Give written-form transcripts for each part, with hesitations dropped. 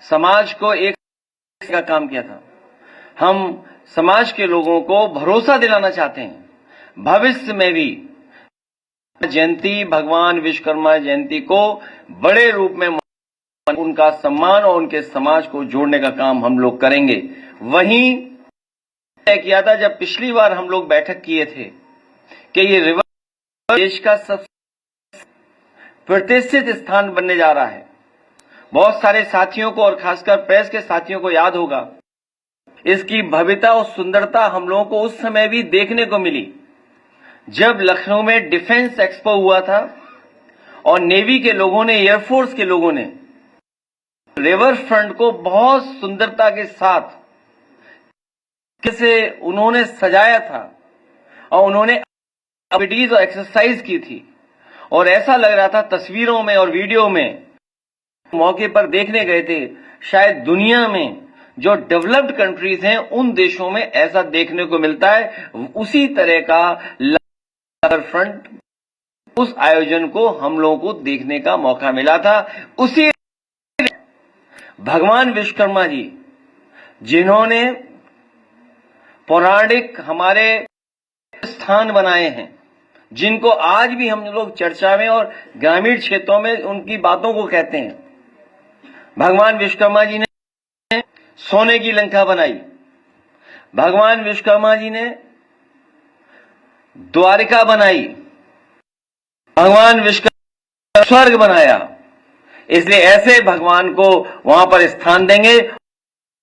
समाज को एक का काम किया था। हम समाज के लोगों को भरोसा दिलाना चाहते हैं भविष्य में भी जयंती, भगवान विश्वकर्मा जयंती को बड़े रूप में उनका सम्मान और उनके समाज को जोड़ने का काम हम लोग करेंगे। वहीं तय किया था जब पिछली बार हम लोग बैठक किए थे कि ये रिवर देश का सबसे प्रतिष्ठित स्थान बनने जा रहा है। बहुत सारे साथियों को और खासकर प्रेस के साथियों को याद होगा, इसकी भव्यता और सुंदरता हम लोगों को उस समय भी देखने को मिली जब लखनऊ में डिफेंस एक्सपो हुआ था और नेवी के लोगों ने, एयरफोर्स के लोगों ने रिवर फ्रंट को बहुत सुंदरता के साथ कैसे उन्होंने सजाया था और उन्होंने एक्टिविटीज और एक्सरसाइज की थी और ऐसा लग रहा था तस्वीरों में और वीडियो में मौके पर देखने गए थे, शायद दुनिया में जो डेवलप्ड कंट्रीज हैं उन देशों में ऐसा देखने को मिलता है। उसी तरह का रिवर फ्रंट उस आयोजन को हम लोगों को देखने का मौका मिला था। उसी भगवान विश्वकर्मा जी जिन्होंने पौराणिक हमारे स्थान बनाए हैं, जिनको आज भी हम लोग चर्चा में और ग्रामीण क्षेत्रों में उनकी बातों को कहते हैं। भगवान विश्वकर्मा जी ने सोने की लंका बनाई, भगवान विश्वकर्मा जी ने द्वारिका बनाई, भगवान विश्वकर्मा स्वर्ग बनाया। इसलिए ऐसे भगवान को वहां पर स्थान देंगे।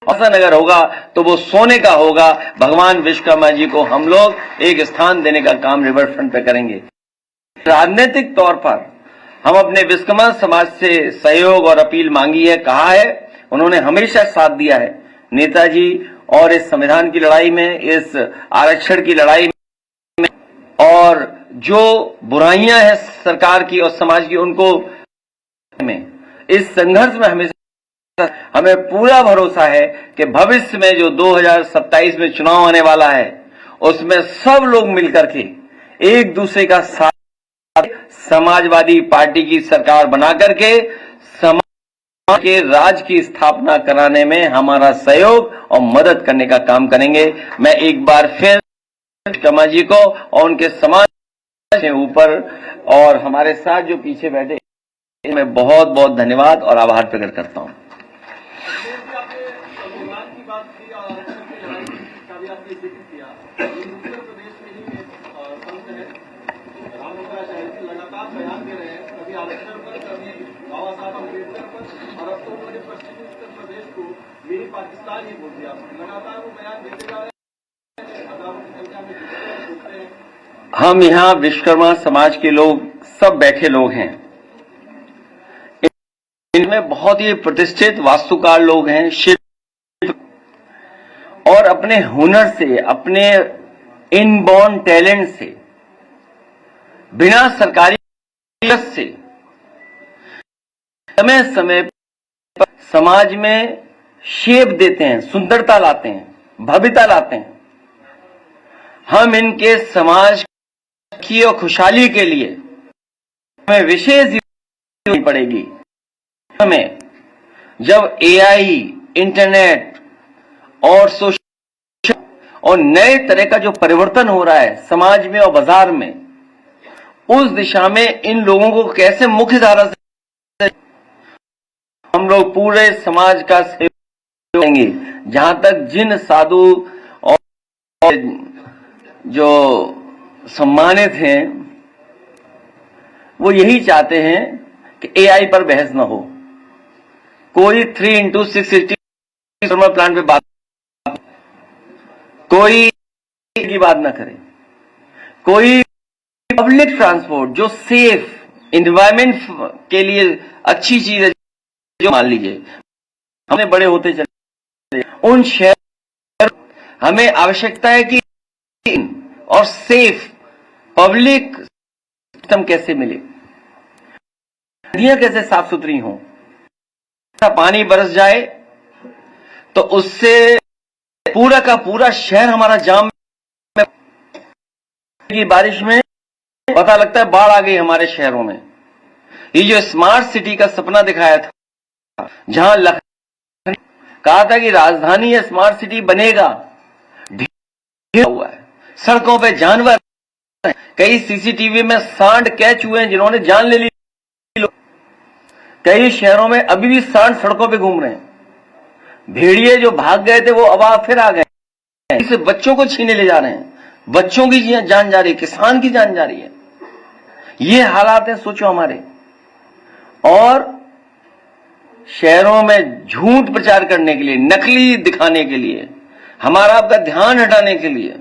ऐसा नगर होगा तो वो सोने का होगा। भगवान विश्वकर्मा जी को हम लोग एक स्थान देने का काम रिवर फ्रंट पे करेंगे। राजनीतिक तौर पर हम अपने विश्वकर्मा समाज से सहयोग और अपील मांगी है, कहा है, उन्होंने हमेशा साथ दिया है नेताजी और इस संविधान की लड़ाई में, इस आरक्षण की लड़ाई में, और जो बुराइयां हैं सरकार की और समाज की उनको में इस संघर्ष में हमें पूरा भरोसा है कि भविष्य में जो 2027 में चुनाव आने वाला है उसमें सब लोग मिलकर के एक दूसरे का साथ समाजवादी पार्टी की सरकार बना करके समाज के राज की स्थापना कराने में हमारा सहयोग और मदद करने का काम करेंगे। मैं एक बार फिर विश्वकर्मा जी को और उनके समाज के ऊपर और हमारे साथ जो पीछे बैठे मैं बहुत बहुत धन्यवाद और आभार प्रकट करता हूं। पाकिस्तान ही बोल दिया, लगातार वो बयान देते जा रहे हैं। हम यहाँ विश्वकर्मा समाज के लोग सब बैठे लोग हैं, इनमें बहुत ही प्रतिष्ठित वास्तुकार लोग हैं, शिल्प, और अपने हुनर से, अपने इनबॉर्न टैलेंट से, बिना सरकारी से समय समय पर समाज में शेप देते हैं, सुंदरता लाते हैं, भव्यता लाते हैं। हम इनके समाज की और खुशहाली के लिए हमें विशेष देनी पड़ेगी। हमें जब एआई, इंटरनेट और सोशल और नए तरह का जो परिवर्तन हो रहा है समाज में और बाजार में, उस दिशा में इन लोगों को कैसे मुख्य धारा से हम लोग पूरे समाज का सहयोग करेंगे। जहां तक जिन साधु और जो सम्मानित हैं वो यही चाहते हैं कि एआई पर बहस न हो, कोई 3x680 थर्मल प्लांट पे बात, कोई की बात ना करे, कोई पब्लिक ट्रांसपोर्ट जो सेफ एनवायरमेंट के लिए अच्छी चीज है, जो मान लीजिए हमें बड़े होते चले उन शहर हमें आवश्यकता है कि और सेफ पब्लिक सिस्टम कैसे मिले, नदियां कैसे साफ सुथरी हों, पानी बरस जाए तो उससे पूरा का पूरा शहर हमारा जाम की बारिश में पता लगता है बाढ़ आ गई हमारे शहरों में। ये जो स्मार्ट सिटी का सपना दिखाया था, जहां कहा था कि राजधानी या स्मार्ट सिटी बनेगा, ढेर हुआ है, सड़कों पे जानवर, कई सीसीटीवी में सांड कैच हुए हैं जिन्होंने जान ले ली। कई शहरों में अभी भी सांड सड़कों पे घूम रहे हैं। भेड़िए जो भाग गए थे वो अब फिर आ गए, इस बच्चों को छीने ले जा रहे हैं, बच्चों की जान जा रही है, किसान की जान जा रही है। ये हालात है, सोचो हमारे। और शहरों में झूठ प्रचार करने के लिए, नकली दिखाने के लिए, हमारा आपका ध्यान हटाने के लिए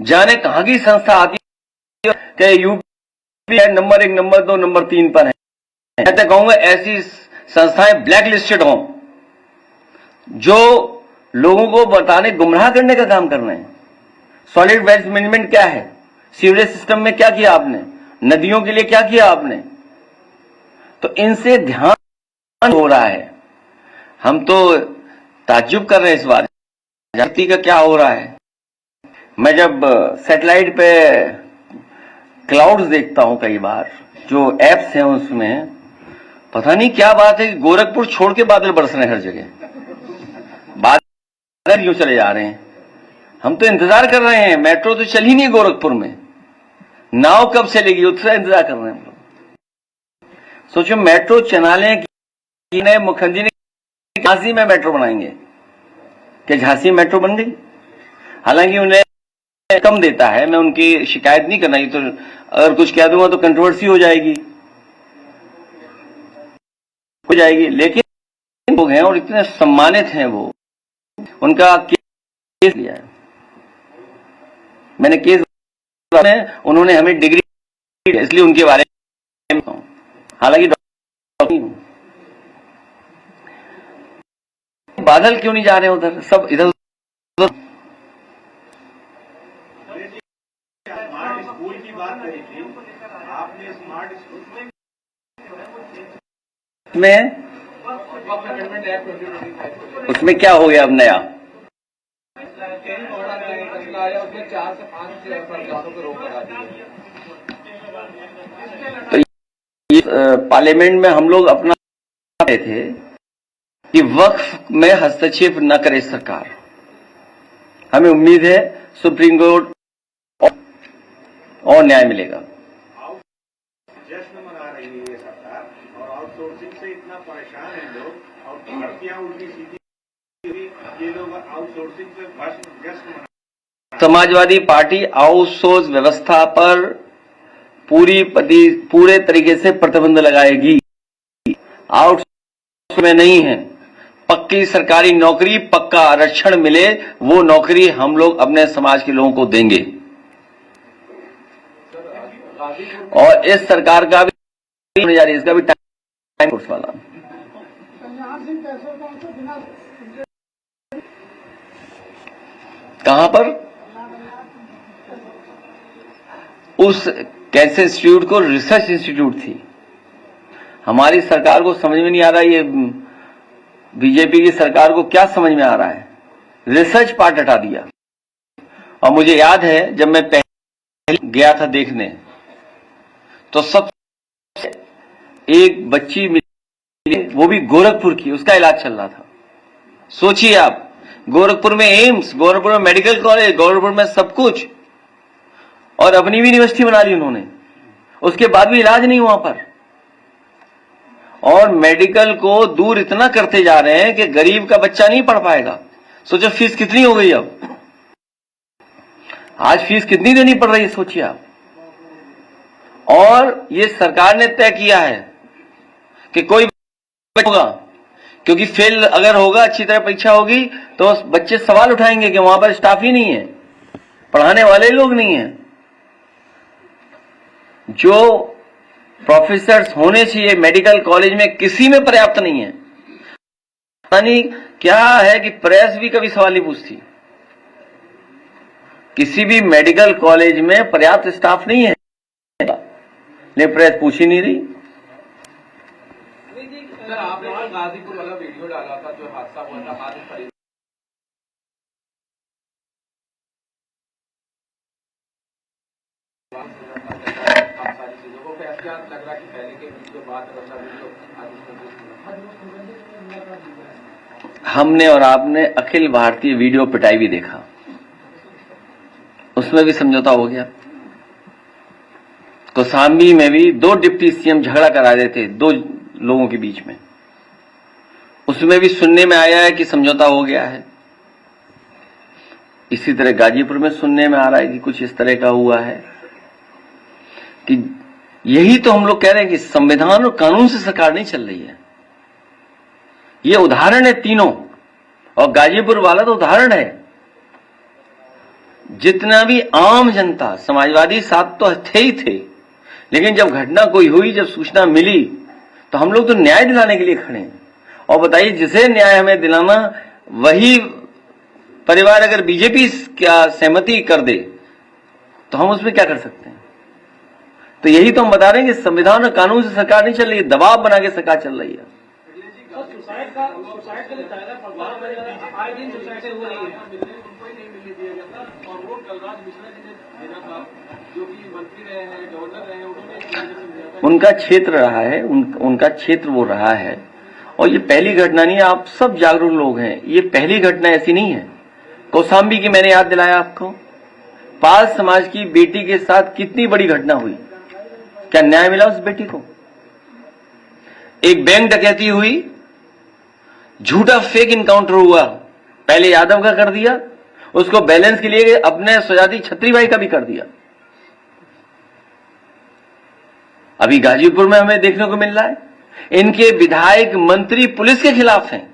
जाने कहां की संस्था आती है कि यूपी नंबर 1, नंबर 2, नंबर 3 पर है। मैं तो कहूंगा ऐसी संस्थाएं ब्लैक लिस्टेड हों जो लोगों को बताने, गुमराह करने का काम कर रहे हैं। सॉलिड वेस्ट मैनेजमेंट क्या है, सीवरेज सिस्टम में क्या किया आपने, नदियों के लिए क्या किया आपने, तो इनसे ध्यान हो रहा है। हम तो ताज्जुब कर रहे हैं इस बार जाति का क्या हो रहा है। मैं जब सैटेलाइट पे क्लाउड्स देखता हूं, कई बार जो एप्स हैं उसमें पता नहीं क्या बात है कि गोरखपुर छोड़ के बादल बरस रहे हैं हर जगह, बादल यूं चले जा रहे हैं। हम तो इंतजार कर रहे हैं, मेट्रो तो चल ही नहीं गोरखपुर में, नाव कब चलेगी उसका इंतजार कर रहे हैं हम लोग। सोचो मेट्रो चला लें कि नए मुखर्जी ने झांसी में मेट्रो बनाएंगे, क्या झांसी मेट्रो बन गई? हालांकि उन्हें कम देता है, मैं उनकी शिकायत नहीं करना, तो अगर कुछ कह दूंगा तो कंट्रोवर्सी हो जाएगी, लेकिन लोग हैं और इतने सम्मानित हैं, वो उनका केस लिया है मैंने, केस में उन्होंने हमें डिग्री, इसलिए उनके बारे में, हालांकि बादल क्यों नहीं जा रहे उधर, सब इधर उधर। स्मार्ट स्कूल की बात करी थी आपने, स्मार्ट स्कूल में उसमें क्या हो गया अब नया? उसमें 4 से 5 प्रयासों को रोक लगा दी। तो ये पार्लियामेंट में हम लोग अपना रहे थे कि वक्फ में हस्तक्षेप न करे सरकार। हमें उम्मीद है सुप्रीम कोर्ट और न्याय मिलेगा। जश्न मना रही है ये सरकार, और आउटसोर्सिंग से इतना परेशान है लोग, और भर्तियां उल्टी सीधी, ये लोग आउटसोर्सिंग से जश्न मना। समाजवादी पार्टी आउटसोर्स व्यवस्था पर पूरे तरीके से प्रतिबंध लगाएगी। आउटसोर्स में नहीं है, पक्की सरकारी नौकरी, पक्का आरक्षण मिले, वो नौकरी हम लोग अपने समाज के लोगों को देंगे। और इस सरकार का भी होने जा रही है, इसका भी टाइम फोर्स वाला। कहां पर? उस कैंसर इंस्टीट्यूट को रिसर्च इंस्टीट्यूट थी। हमारी सरकार को समझ में नहीं आ रहा, ये बीजेपी की सरकार को क्या समझ में आ रहा है, रिसर्च पार्ट हटा दिया। और मुझे याद है जब मैं पहले गया था देखने, तो सब एक बच्ची मिली, वो भी गोरखपुर की, उसका इलाज चल रहा था। सोचिए आप, गोरखपुर में एम्स, गोरखपुर में मेडिकल कॉलेज, गोरखपुर में सब कुछ, और अपनी भी यूनिवर्सिटी बना ली उन्होंने, उसके बाद भी इलाज नहीं वहां पर। और मेडिकल को दूर इतना करते जा रहे हैं कि गरीब का बच्चा नहीं पढ़ पाएगा। सोचो फीस कितनी हो गई, अब आज फीस कितनी देनी पड़ रही है, सोचिए आप। और ये सरकार ने तय किया है कि कोई होगा, क्योंकि फेल अगर होगा, अच्छी तरह परीक्षा होगी, तो बच्चे सवाल उठाएंगे कि वहां पर स्टाफ ही नहीं है, पढ़ाने वाले लोग नहीं है, जो प्रोफेसर्स होने चाहिए मेडिकल कॉलेज में किसी में पर्याप्त नहीं है। पता नहीं क्या है कि प्रेस भी कभी सवाल नहीं पूछती, किसी भी मेडिकल कॉलेज में पर्याप्त स्टाफ नहीं है, लेकिन प्रेस पूछ ही नहीं रही। सर आपने गाजीपुर वाला वीडियो डाला था जो हादसा हुआ था, आज सारी चीजों को क्या लग रहा है कि पहले के वीडियो बात करना वीडियो हमने और आपने अखिल भारतीय वीडियो पिटाई भी देखा, उसमें भी समझौता हो गया। कौशाम्बी में भी 2 डिप्टी सीएम झगड़ा करा रहे थे 2 लोगों के बीच में, उसमें भी सुनने में आया है कि समझौता हो गया है। इसी तरह गाजीपुर में सुनने में आ रहा है कि कुछ इस तरह का हुआ है। कि यही तो हम लोग कह रहे हैं कि संविधान और कानून से सरकार नहीं चल रही है। ये उदाहरण है तीनों, और गाजीपुर वाला तो उदाहरण है। जितना भी आम जनता, समाजवादी साथ तो थे ही थे, लेकिन जब घटना कोई हुई, जब सूचना मिली, तो हम लोग तो न्याय दिलाने के लिए खड़े हैं। और बताइए, जिसे न्याय हमें दिलाना, वही परिवार अगर बीजेपी क्या सहमति कर दे तो हम उसमें क्या कर सकते हैं? तो यही तो हम बता रहे हैं कि संविधान और कानून से सरकार नहीं चल रही है, दबाव बना के सरकार चल रही है। सुसाइड का लिए दायरा भगवान आए दिन सुसाइड हो रही है, उनको ही नहीं मिलने दिया जाता। और वो कलराज मिश्रा जी ने देना था, जो कि मंत्री रहे हैं, गवर्नर रहे हैं, उन्होंने उनका क्षेत्र रहा है, उनका क्षेत्र वो रहा है। और ये पहली घटना नहीं है, आप सब जागरूक लोग हैं, ये पहली घटना ऐसी नहीं है। कौशाम्बी की मैंने याद दिलाया आपको, पाल समाज की बेटी के साथ कितनी बड़ी घटना हुई, क्या न्याय मिला उस बेटी को? एक बैंक डकैती हुई, झूठा फेक इनकाउंटर हुआ, पहले यादव का कर दिया, उसको बैलेंस के लिए अपने स्वजाति छत्री भाई का भी कर दिया। अभी गाजीपुर में हमें देखने को मिल रहा है, इनके विधायक मंत्री पुलिस के खिलाफ हैं।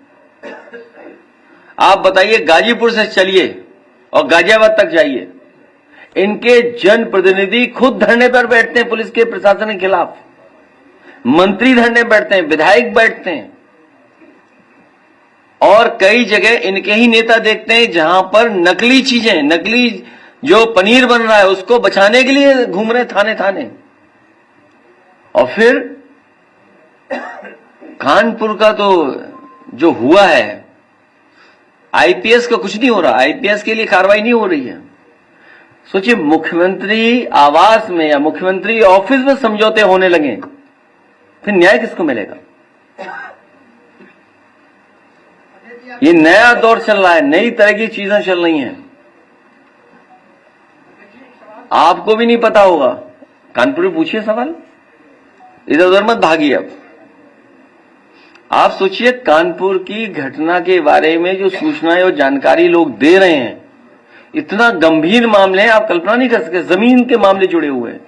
आप बताइए, गाजीपुर से चलिए और गाजियाबाद तक जाइए, इनके जनप्रतिनिधि खुद धरने पर बैठते हैं पुलिस के प्रशासन के खिलाफ, मंत्री धरने बैठते हैं, विधायक बैठते हैं। और कई जगह इनके ही नेता देखते हैं जहां पर नकली चीजें, नकली जो पनीर बन रहा है उसको बचाने के लिए घूम रहे थाने थाने। और फिर कानपुर का तो जो हुआ है, आईपीएस का कुछ नहीं हो रहा, आईपीएस के लिए कार्रवाई नहीं हो रही है। सोचिए, मुख्यमंत्री आवास में या मुख्यमंत्री ऑफिस में समझौते होने लगे, फिर न्याय किसको मिलेगा? ये नया दौर चल रहा है, नई तरह की चीजें चल रही हैं, आपको भी नहीं पता होगा। कानपुर में पूछिए सवाल, इधर उधर मत भागिए। अब आप सोचिए, कानपुर की घटना के बारे में जो सूचनाएं और जानकारी लोग दे रहे हैं, इतना गंभीर मामले हैं, आप कल्पना नहीं कर सकते। जमीन के मामले जुड़े हुए हैं,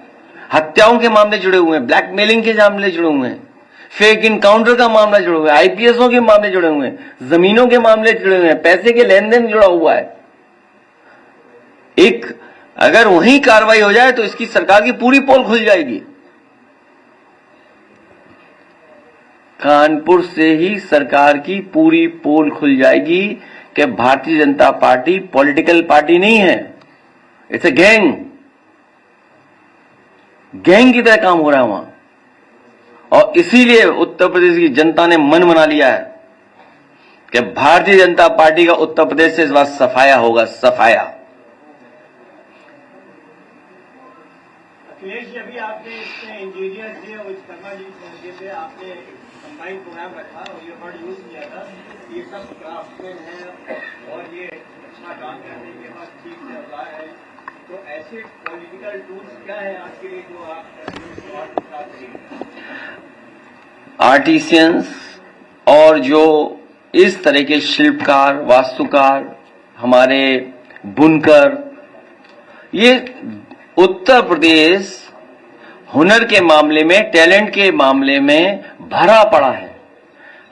हत्याओं के मामले जुड़े हुए हैं, ब्लैकमेलिंग के मामले जुड़े हुए हैं, फेक इनकाउंटर का मामला जुड़े हुए हैं, आईपीएसओं के मामले जुड़े हुए हैं, जमीनों के मामले जुड़े हुए हैं, पैसे के लेन देन जुड़ा हुआ है। एक अगर वहीं कार्रवाई हो जाए तो इसकी सरकार की पूरी पोल खुल जाएगी। कानपुर से ही सरकार की पूरी पोल खुल जाएगी कि Bharatiya Janata party political party नहीं है, इट्स ए गैंग। गैंग की तरह काम हो रहा है वहां। और इसीलिए उत्तर प्रदेश की जनता ने मन बना लिया है कि भारतीय जनता पार्टी का उत्तर प्रदेश से इस बार सफाया होगा, सफाया। अखिलेश जी, अभी आपने इसमें इंजीनियर जी और विश्वकर्मा जी से आपने कंबाइंड प्रोग्राम रखा और ये वर्ड यूज किया था, ये सब क्राफ्टमैन है और ये अच्छा काम करने के बाद ठीक चल रहा है। तो ऐसे पॉलिटिकल टूल्स क्या है आपके लिए जो आप आर्टिसियंस और जो इस तरह के शिल्पकार, वास्तुकार, हमारे बुनकर, ये उत्तर प्रदेश हुनर के मामले में, टैलेंट के मामले में भरा पड़ा है।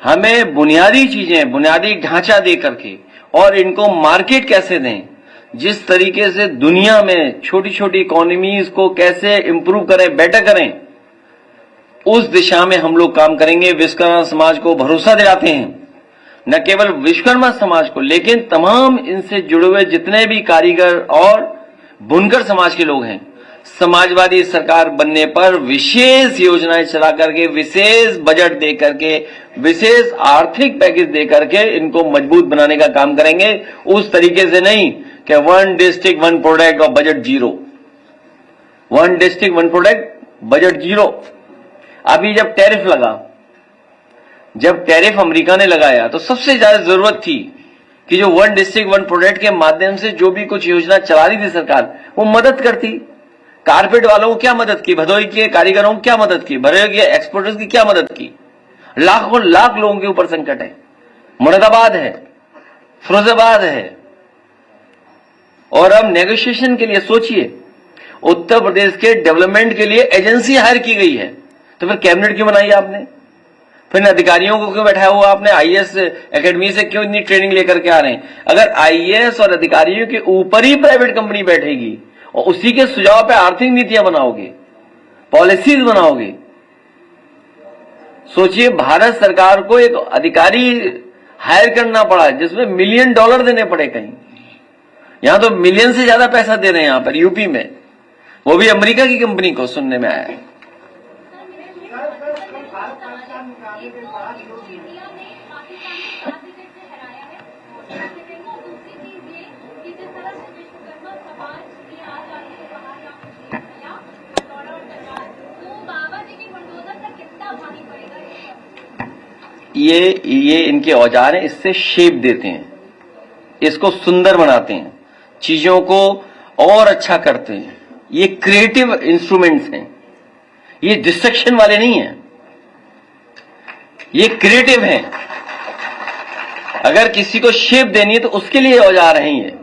हमें बुनियादी चीजें, बुनियादी ढांचा दे करके और इनको मार्केट कैसे दें, जिस तरीके से दुनिया में छोटी छोटी इकोनॉमीज को कैसे इंप्रूव करें, बेटर करें, उस दिशा में हम लोग काम करेंगे। विश्वकर्मा समाज को भरोसा दिलाते हैं, न केवल विश्वकर्मा समाज को, लेकिन तमाम इनसे जुड़े हुए जितने भी कारीगर और बुनकर समाज के लोग हैं, समाजवादी सरकार बनने पर विशेष योजनाएं चला करके, विशेष बजट दे करके, विशेष आर्थिक पैकेज दे करके इनको मजबूत बनाने का काम करेंगे। उस तरीके से नहीं कि 1 डिस्ट्रिक्ट 1 प्रोडक्ट और budget zero, 1 district 1 product budget zero. अभी जब टैरिफ लगा जब टैरिफ अमेरिका ने लगाया तो सबसे ज्यादा जरूरत थी कि जो वन डिस्ट्रिक्ट वन प्रोडक्ट के माध्यम से जो भी कुछ योजना चला रही थी सरकार, वो मदद करती। कारपेट वालों को क्या मदद की, भदोई के कारीगरों को क्या मदद की, भदोई के एक्सपोर्टर्स की क्या मदद की। लाखों लाख लोगों के ऊपर संकट है। मुरादाबाद है, फिरोजाबाद है, और अब नेगोशिएशन के लिए सोचिए, उत्तर प्रदेश के डेवलपमेंट के लिए एजेंसी हायर की गई है, तो फिर कैबिनेट क्यों बनाई आपने? फिर अधिकारियों को क्यों बैठाया हुआ आपने? आईएएस एकेडमी से क्यों इतनी ट्रेनिंग लेकर के आ रहे हैं? अगर आईएएस और अधिकारियों के ऊपर ही प्राइवेट कंपनी बैठेगी और उसी के सुझाव पे आर्थिक नीतियां बनाओगे, पॉलिसीज बनाओगे, सोचिए भारत सरकार को एक अधिकारी हायर करना पड़ा जिसमें $1 मिलियन देने पड़े। कहीं यहां तो मिलियन से ज्यादा पैसा दे रहे हैं, यहां पर यूपी में, वो भी अमेरिका की कंपनी को, सुनने में आया है। ये इनके औजार हैं, इससे शेप देते हैं, इसको सुंदर बनाते हैं, चीजों को और अच्छा करते हैं। ये क्रिएटिव इंस्ट्रूमेंट्स हैं, ये डिस्ट्रक्शन वाले नहीं हैं, ये क्रिएटिव हैं। अगर किसी को शेप देनी है तो उसके लिए औजार हैं ये।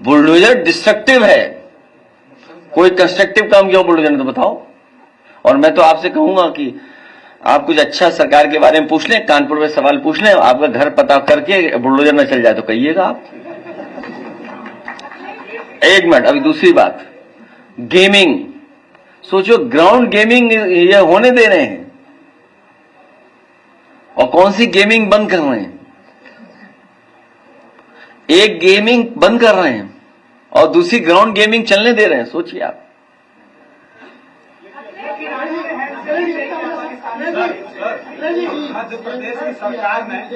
बुलडोजर डिस्ट्रक्टिव है, कोई कंस्ट्रक्टिव काम क्यों बुलडोजर ने, तो बताओ। और मैं तो आपसे कहूंगा कि आप कुछ अच्छा सरकार के बारे में पूछ लें, कानपुर में सवाल पूछ लें, आपका घर पता करके बुलडोजर न चल जाए तो कहिएगा आप। एक मिनट, अभी दूसरी बात, गेमिंग। सोचो ग्राउंड गेमिंग ये होने दे रहे हैं, और कौन सी गेमिंग बंद कर रहे हैं? एक गेमिंग बंद कर रहे हैं और दूसरी ग्राउंड गेमिंग चलने दे रहे हैं, सोचिए आप। मध्य प्रदेश की सरकार में है,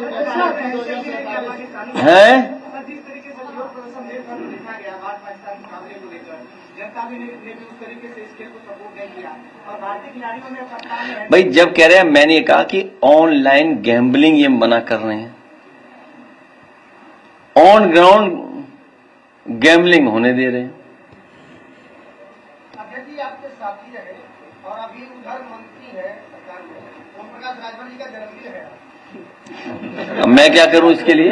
जिस तरीके से विरोध प्रदर्शन देखा गया भारत पाकिस्तान मुकाबले को लेकर, जनता ने भी उस तरीके से इस खेल को सपोर्ट नहीं किया, और भारतीय खिलाड़ियों ने कप्तान ने भाई जब कह रहे हैं, मैंने कहा कि ऑनलाइन गैम्बलिंग ये मना कर रहे हैं, ऑन ग्राउंड गैम्बलिंग होने दे रहे हैं। अध्यक्ष जी आपके साथी रहे और अभी उधर मंत्री है सरकार में, ओम प्रकाश राजभर जी का जन्मदिन है। अब मैं क्या करूं इसके लिए?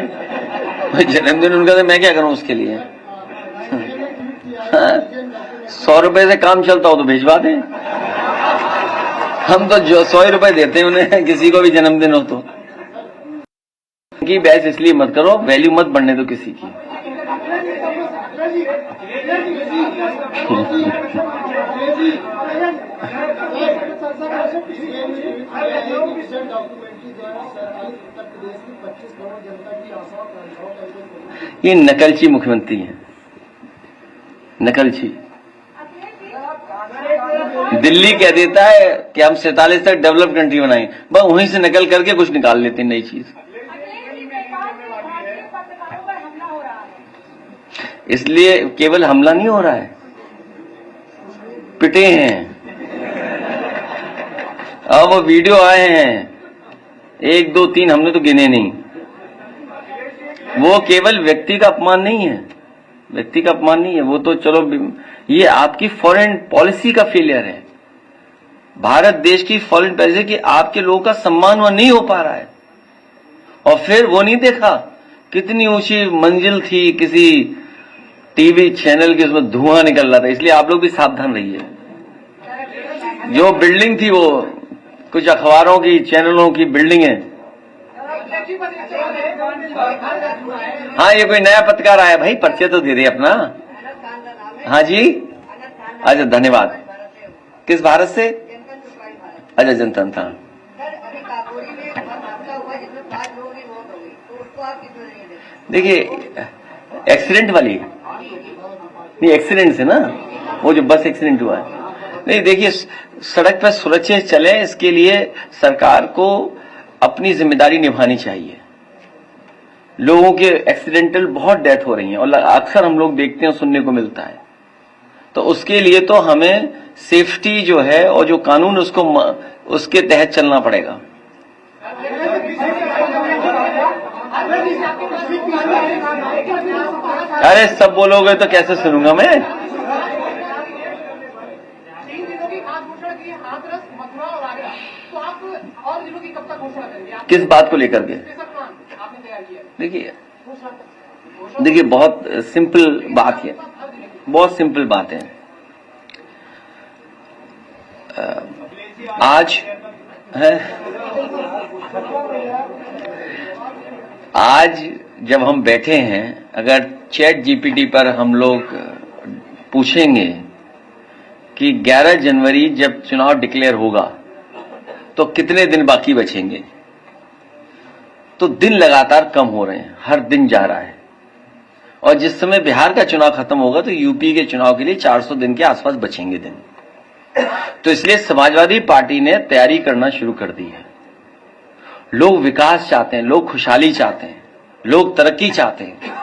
जन्मदिन उनका, तो मैं क्या करूं उसके लिए? 100 रुपए से काम चलता हो तो भिजवा दें। हम तो जो 100 रुपए देते हैं उन्हें, किसी को भी जन्मदिन हो तो। की बहस इसलिए मत करो, वैल्यू मत बढ़ने दो किसी की। ये नकलची मुख्यमंत्री है, नकलची। दिल्ली कह देता है कि हम 47 तक डेवलप कंट्री बनाएंगे, बस वहीं से नकल करके कुछ निकाल लेते हैं नई चीज। इसलिए केवल हमला नहीं हो रहा है, पिटे हैं। अब वो वीडियो आए हैं 1 2 3, हमने तो गिने नहीं। वो केवल व्यक्ति का अपमान नहीं है, व्यक्ति का अपमान नहीं है, वो तो चलो, ये आपकी फॉरेन पॉलिसी का फेलियर है। भारत देश की फॉरेन पॉलिसी कि आपके लोगों का सम्मान वहां नहीं हो पा रहा है। और फिर वो नहीं देखा कितनी ऊंची मंजिल थी किसी टीवी चैनल की, उसमें धुआं निकल रहा था। इसलिए आप लोग भी सावधान रहिए। जो बिल्डिंग थी वो कुछ अखबारों की, चैनलों की बिल्डिंग है। हाँ, ये कोई नया पत्रकार आया भाई, परिचय तो दे रहे अपना। हाँ जी, अच्छा धन्यवाद। किस भारत से? अच्छा, जनतंत्र। देखिए एक्सीडेंट वाली नहीं, एक्सीडेंट से ना, वो जो बस एक्सीडेंट हुआ है। नहीं, देखिए सड़क पर सुरक्षित चले, इसके लिए सरकार को अपनी जिम्मेदारी निभानी चाहिए। लोगों के एक्सीडेंटल बहुत डेथ हो रही हैं और अक्सर हम लोग देखते हैं, सुनने को मिलता है। तो उसके लिए तो हमें सेफ्टी जो है और जो कानून उसके तहत चलना पड़ेगा। अरे सब बोलोगे तो कैसे सुनूंगा मैं? 3 दिनों की खास घोषणा की हाथरस, मथुरा और आगरा, तो आप और जिलों की कब तक घोषणा करेंगे? किस बात को लेकर के? आपने तैयार किया? देखिए बहुत सिंपल बात है, बहुत सिंपल बात है। आज जब हम बैठे हैं, अगर चैट जीपीटी पर हम लोग पूछेंगे कि 11 जनवरी जब चुनाव डिक्लेयर होगा तो कितने दिन बाकी बचेंगे, तो दिन लगातार कम हो रहे हैं, हर दिन जा रहा है। और जिस समय बिहार का चुनाव खत्म होगा तो यूपी के चुनाव के लिए 400 दिन के आसपास बचेंगे दिन। तो इसलिए समाजवादी पार्टी ने तैयारी करना शुरू कर दी है। लोग विकास चाहते हैं, लोग खुशहाली चाहते हैं, लोग तरक्की चाहते हैं।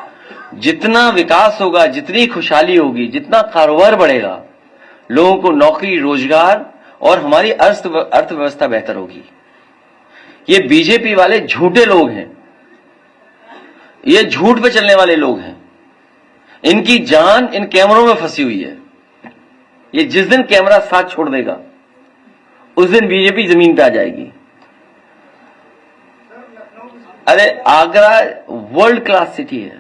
जितना विकास होगा, जितनी खुशहाली होगी, जितना कारोबार बढ़ेगा, लोगों को नौकरी, रोजगार और हमारी अर्थव्यवस्था बेहतर होगी। ये बीजेपी वाले झूठे लोग हैं, ये झूठ पे चलने वाले लोग हैं। इनकी जान इन कैमरों में फंसी हुई है। ये जिस दिन कैमरा साथ छोड़ देगा उस दिन बीजेपी जमीन पे आ जाएगी। अरे आगरा वर्ल्ड क्लास सिटी है,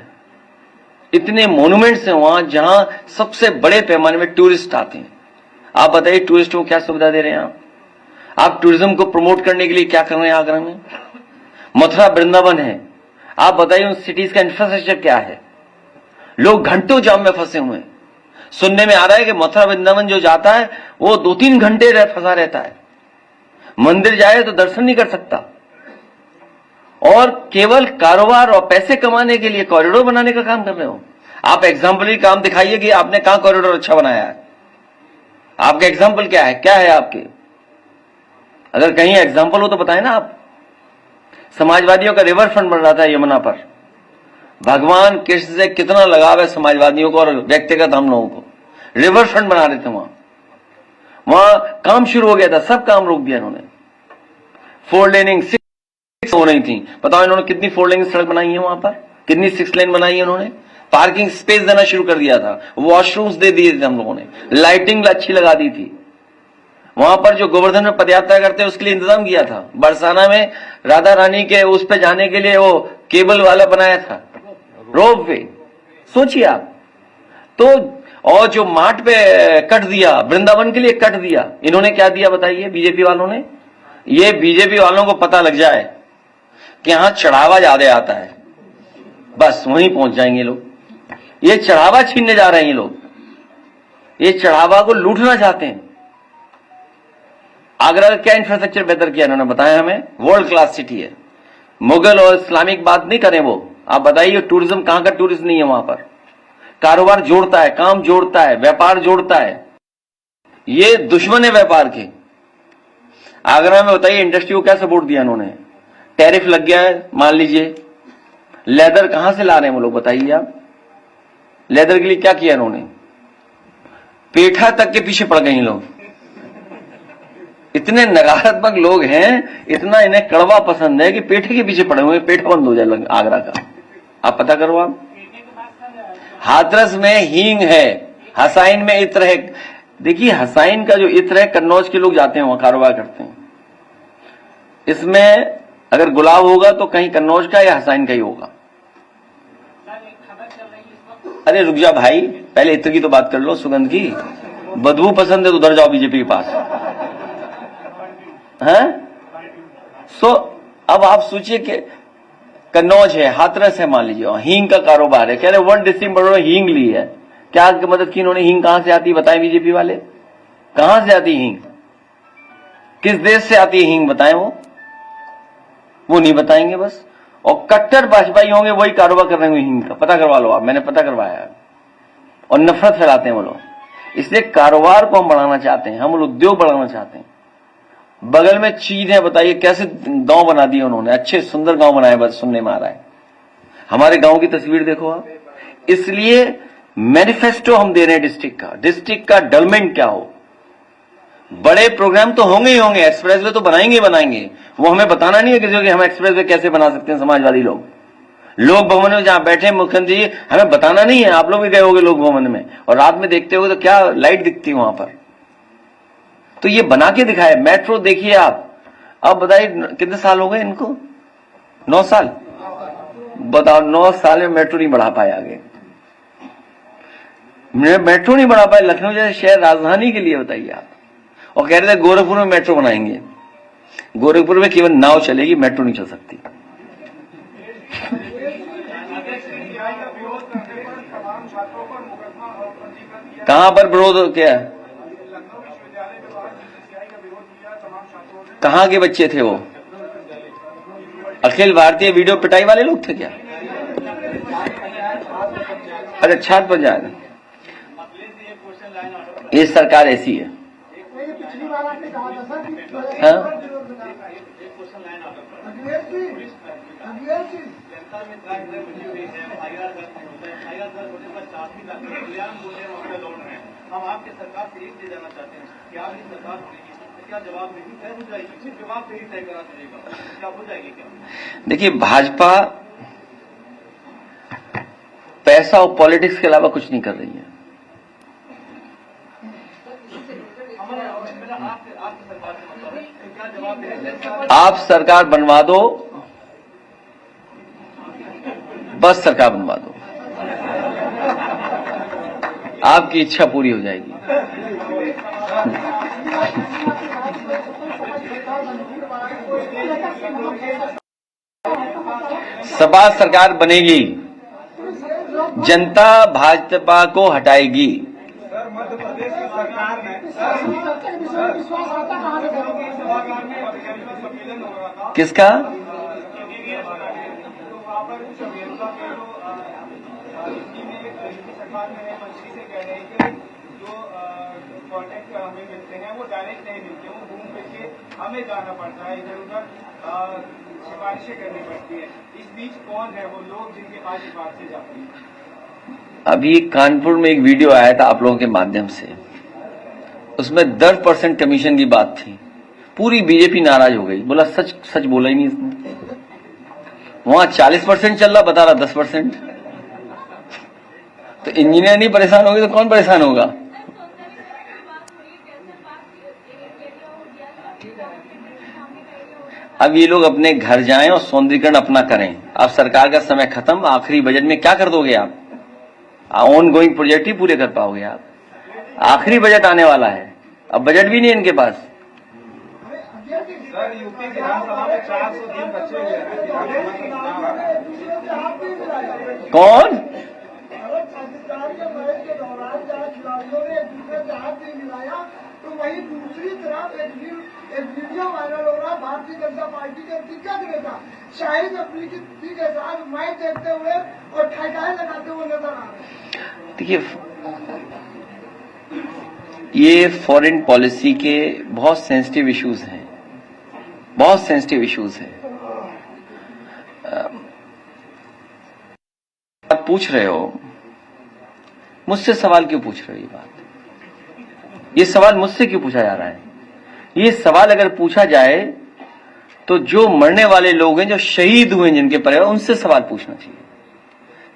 इतने मॉन्यूमेंट्स हैं वहां जहां सबसे बड़े पैमाने में टूरिस्ट आते हैं। आप बताइए टूरिस्टों को क्या सुविधा दे रहे हैं आप टूरिज्म को प्रमोट करने के लिए क्या कर रहे हैं आगरा में? मथुरा वृंदावन है, आप बताइए उन सिटीज का इंफ्रास्ट्रक्चर क्या है? लोग घंटों जाम में फंसे हुए हैं। सुनने में आ रहा है कि मथुरा वृंदावन जो जाता है वो 2-3 घंटे फंसा रहता है, मंदिर जाए तो दर्शन नहीं कर सकता। और केवल कारोबार और पैसे कमाने के लिए कॉरिडोर बनाने का काम कर रहे हो। आप एग्जाम्पल काम दिखाइए कि आपने कहां कॉरिडोर अच्छा बनाया है। आपके एग्जाम्पल क्या है, क्या है आपके? अगर कहीं एग्जाम्पल हो तो बताएं ना आप। समाजवादियों का रिवर फ्रंट बन रहा था यमुना पर। भगवान कृष्ण से कितना लगाव है समाजवादियों को और व्यक्तिगत हम लोगों को। रिवर फ्रंट बना रहे थे वहां काम शुरू हो गया था, सब काम रोक दिया इन्होंने। 4 लेनिंग 6 हो रही थी। बताओ इन्होंने कितनी 4 लेन सड़क बनाई है वहां पर, कितनी 6 लेन बनाई है इन्होंने। पार्किंग स्पेस देना शुरू कर दिया था, वॉशरूम्स दे दिए थे हम लोगों ने, लाइटिंग अच्छी लगा दी थी। वहां पर जो गोवर्धन में पदयात्रा करते हैं उसके लिए इंतजाम किया था। बरसाना में राधा रानी के उस पे जाने के लिए वो केबल वाला बनाया था, रोप वे। सोचिए आप तो। और जो मार्ट पे कट दिया, वृंदावन के लिए कट दिया, इन्होंने क्या दिया बताइए बीजेपी वालों ने? ये बीजेपी वालों को पता लग जाए कि यहां चढ़ावा ज्यादा आता है, बस वहीं पहुंच जाएंगे लोग। ये चढ़ावा छीनने जा रहे हैं ये लोग, ये चढ़ावा को लूटना चाहते हैं। आगरा का क्या इंफ्रास्ट्रक्चर बेहतर किया इन्होंने बताया हमें? वर्ल्ड क्लास सिटी है। मुगल और इस्लामिक बात नहीं करें वो, आप बताइए टूरिज्म कहां का टूरिज्म नहीं है वहां पर। कारोबार जोड़ता है, काम जोड़ता है, व्यापार जोड़ता है। ये दुश्मन है व्यापार के। आगरा में बताइए इंडस्ट्री को क्या सपोर्ट दिया इन्होंने? टैरिफ लग गया है, मान लीजिए। लेदर कहां से ला रहे हैं वो लोग बताइए आप? लेदर के लिए क्या किया इन्होंने? पेठा तक के पीछे पड़ गए लोग। इतने नकारात्मक लोग हैं, इतना इन्हें कड़वा पसंद है कि पेठे के पीछे पड़े हुए, पेठा बंद हो जाए आगरा का। आप पता करो आप। हाथरस में हींग है, हसाइन में इत्र है। देखिए हसाइन का जो इत्र है, कन्नौज के लोग जाते हैं वहां कारोबार करते हैं। इसमें अगर गुलाब होगा तो कहीं कन्नौज का या हसाइन का ही होगा। अरे रुक जा भाई, पहले इत्र की तो बात कर लो, सुगंध की। बदबू पसंद है तो उधर जाओ बीजेपी के पास है। सो अब आप सोचिए कि कन्नौज है, हाथरस है, मान लीजिए हींग का कारोबार है। कह रहे 1 डिसम्बर हींग ली है। क्या मदद की इन्होंने? हींग कहां से आती है बताएं बीजेपी वाले? कहां से आती हींग? किस देश से आती है हींग बताएं? वो नहीं बताएंगे बस। और कट्टर भाजपाई होंगे वही कारोबार कर रहे होंगे हींग का। पता करवा लो आप, मैंने पता करवाया है। और नफरत फैलाते हैं वो लोग। इसलिए कारोबार को हम बढ़ाना चाहते हैं, हम उद्योग बढ़ाना चाहते हैं। बगल में चीज है, बताइए कैसे गांव बना दिए उन्होंने, अच्छे सुंदर गांव बनाए, बस सुनने में आ रहा है। हमारे गांव की तस्वीर देखो आप। इसलिए मैनिफेस्टो हम दे रहे हैं डिस्ट्रिक्ट का डेवलपमेंट क्या हो, बड़े प्रोग्राम तो होंगे ही होंगे, एक्सप्रेसवे तो बनाएंगे ही बनाएंगे। वो हमें बताना नहीं है किसी को कि हम एक्सप्रेसवे कैसे बना सकते हैं। समाजवादी लोग भवन में जहां बैठे मुख्यमंत्री जी, हमें बताना नहीं है। आप लोग भी गए होंगे लोक भवन में, और रात में देखते होगे तो क्या लाइट दिखती है वहां पर। तो ये बना के दिखाए। मेट्रो देखिए आप, अब बताइए कितने साल हो गए इनको? 9 साल। बताओ 9 साल में मेट्रो नहीं बढ़ा पाए आगे, मेट्रो नहीं बढ़ा पाए लखनऊ जैसे शहर राजधानी के लिए। बताइए आप, और कह रहे थे गोरखपुर में मेट्रो बनाएंगे। गोरखपुर में केवल नाव चलेगी, मेट्रो नहीं चल सकती। कहां पर विरोध किया? कहां के बच्चे थे वो? अखिल भारतीय वीडियो पिटाई वाले लोग थे क्या? अरे छात्र पंचायत, ये सरकार ऐसी है। पिछली बार आपने कहा था सर कि हाँ? हम आपके सरकार से एक दे जाना चाहते हैं कि आप इस सरकार क्या जवाब नहीं तय हो जाएगी, सिर्फ जवाब से ही तय करा चलेगा, क्या हो जाएगी क्या? देखिए, भाजपा पैसा और पॉलिटिक्स के अलावा कुछ नहीं कर रही है। आप सरकार बनवा दो, बस सरकार बनवा दो, आपकी इच्छा पूरी हो जाएगी। सपा सरकार बनेगी, जनता भाजपा को हटाएगी। सर मध्य प्रदेश की सरकार ने विश्वास आता कहां से सम्मेलन हो रहा था, किसका? सरकार में मंत्री से कह रहे हैं कि जो कॉन्ट्रैक्ट हमें मिलते हैं वो डायरेक्ट नहीं मिलते, वो घूम फिर के हमें जाना पड़ता है, इधर उधर सिफारिशें करनी पड़ती है। इस बीच कौन है वो लोग जिनके पास सिफारिशें जाती हैं? अभी कानपुर में एक वीडियो आया था आप लोगों के माध्यम से, उसमें 10% कमीशन की बात थी। पूरी बीजेपी नाराज हो गई, बोला सच सच बोला ही नहीं इसने। वहां 40% चल रहा, बता रहा 10%। तो इंजीनियर नहीं परेशान होगी तो कौन परेशान होगा? अब ये लोग अपने घर जाएं और सौंदर्यीकरण अपना करें। अब सरकार का समय खत्म, आखिरी बजट में क्या कर दोगे आप? ऑन गोइंग प्रोजेक्ट ही पूरे कर पाओगे आप? आखिरी बजट आने वाला है, अब बजट भी नहीं है इनके पास। सर यूपी विधानसभा में 400 दिन बचे हुए हैं। कौन? तो वही दूसरी तरफ एक वीडियो वायरल हो रहा, भारतीय जनता पार्टी के दिग्गज नेता शाहिद अफरीदी के साथ माइक देखते हुए और ठेकाए लगाते हुए नजर आ रहे हैं। देखिए, ये फॉरेन पॉलिसी के बहुत सेंसिटिव इश्यूज हैं, बहुत सेंसिटिव इश्यूज हैं। आप पूछ रहे हो, मुझसे सवाल क्यों पूछ रहे हो? ये बात, ये सवाल मुझसे क्यों पूछा जा रहा है? ये सवाल अगर पूछा जाए तो जो मरने वाले लोग हैं, जो शहीद हुए हैं, जिनके परिवार, उनसे सवाल पूछना चाहिए।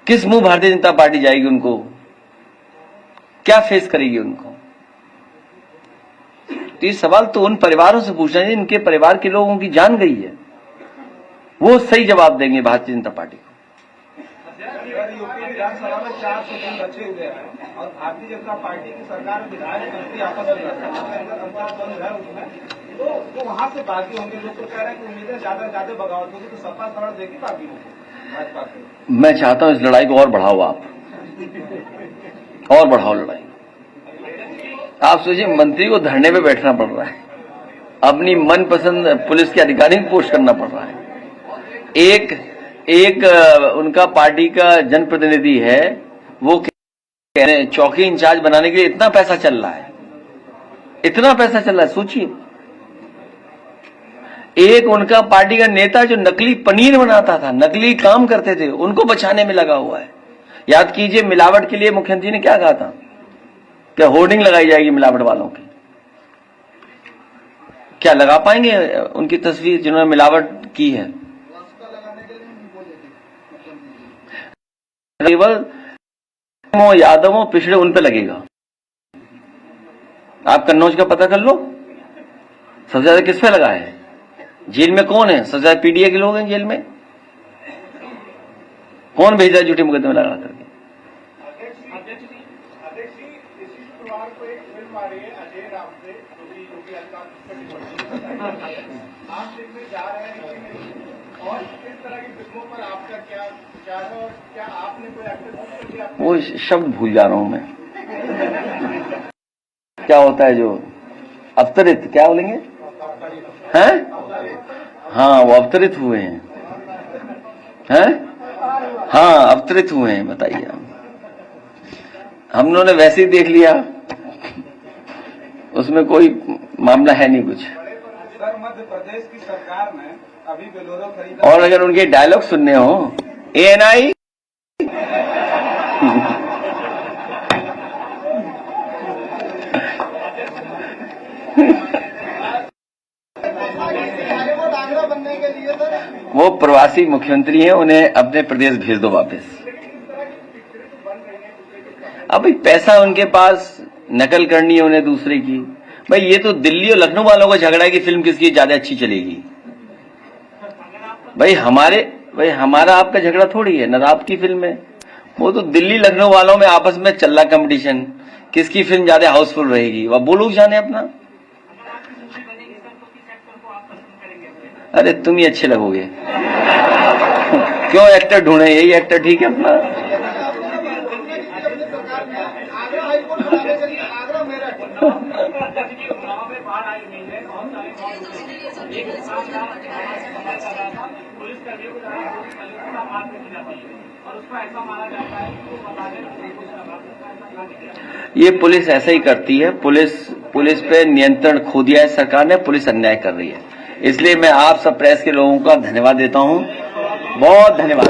किस मुंह भारतीय जनता पार्टी जाएगी उनको? क्या फेस करेगी उनको? तो ये सवाल तो उन परिवारों से पूछना चाहिए जिनके परिवार के लोगों की जान गई है, वो सही जवाब देंगे भारतीय जनता पार्टी को। यूपी विधानसभा में 400 दिन बचे हुए हैं और भारतीय जनता पार्टी की सरकार विधायक मंत्री आपस में अंतर है उसमें, तो वहां से बाकी होंगे। लोग तो कह रहे हैं कि उम्मीदें ज्यादा बगावत होगी, तो सपा थोड़ा देगी बाकी लोग भाजपा को। मैं चाहता हूं इस लड़ाई को और बढ़ाओ, आप और बढ़ाओ लड़ाई। आप सोचिए, मंत्री को धरने पे बैठना पड़ रहा है, अपनी मनपसंद पुलिस के अधिकारी को पोस्ट करना पड़ रहा है। एक उनका पार्टी का जनप्रतिनिधि है, वो कह रहे हैं चौकी इंचार्ज बनाने के लिए इतना पैसा चल रहा है, इतना पैसा चल रहा है, सोचिए। एक उनका पार्टी का नेता जो नकली पनीर बनाता था, नकली काम करते थे, उनको बचाने में लगा हुआ है। याद कीजिए, मिलावट के लिए मुख्यमंत्री ने क्या कहा था? क्या होर्डिंग लगाई जाएगी मिलावट वालों की? क्या लगा पाएंगे उनकी तस्वीर जिन्होंने मिलावट की है? केवल यादवों पिछड़े उन पे लगेगा। आप कन्नौज का पता कर लो, सबसे ज्यादा किस पे लगा है? जेल में कौन है? सबसे ज्यादा पीडीए के लोग हैं जेल में। कौन भेजा है झूठे मुकदमे लगा करके? आप फिल्म जा रहे हैं और इस तरह की फिल्मों पर आपका क्या विचार है और क्या आपने कोई एक्टर? वो शब्द भूल जा रहा हूं मैं, क्या होता है जो अवतरित, क्या बोलेंगे हैं? हाँ, वो अवतरित हुए हैं, हाँ अवतरित हुए हैं। बताइए, हम लोगों ने वैसे ही देख लिया, उसमें कोई मामला है नहीं कुछ। सर, मध्य प्रदेश की सरकार ने अभी बेलोरो खरीदा, और अगर उनके डायलॉग सुनने हो, ANI बनने के लिए सर वो प्रवासी मुख्यमंत्री हैं, उन्हें अपने प्रदेश भेज दो वापस। अब भाई पैसा उनके पास, नकल करनी है उन्हें दूसरे की। भाई ये तो दिल्ली और लखनऊ वालों का झगड़ा है कि फिल्म किसकी ज्यादा अच्छी चलेगी। भाई हमारा आपका झगड़ा थोड़ी है, न आपकी फिल्म है। वो तो दिल्ली लखनऊ वालों में आपस में चल रहा कंपटीशन, किसकी फिल्म ज्यादा हाउसफुल रहेगी, वह वो लोग जाने अपना। अरे तुम ही अच्छे लगोगे, क्यों एक्टर ढूंढे, यही एक्टर ठीक है अपना। आगरा हाईकोर्ट बनाने के लिए आगरा मेरठ ये पुलिस ऐसा ही करती है। पुलिस पे नियंत्रण खो दिया है सरकार ने, पुलिस अन्याय कर रही है। इसलिए मैं आप सब प्रेस के लोगों का धन्यवाद देता हूं, बहुत धन्यवाद।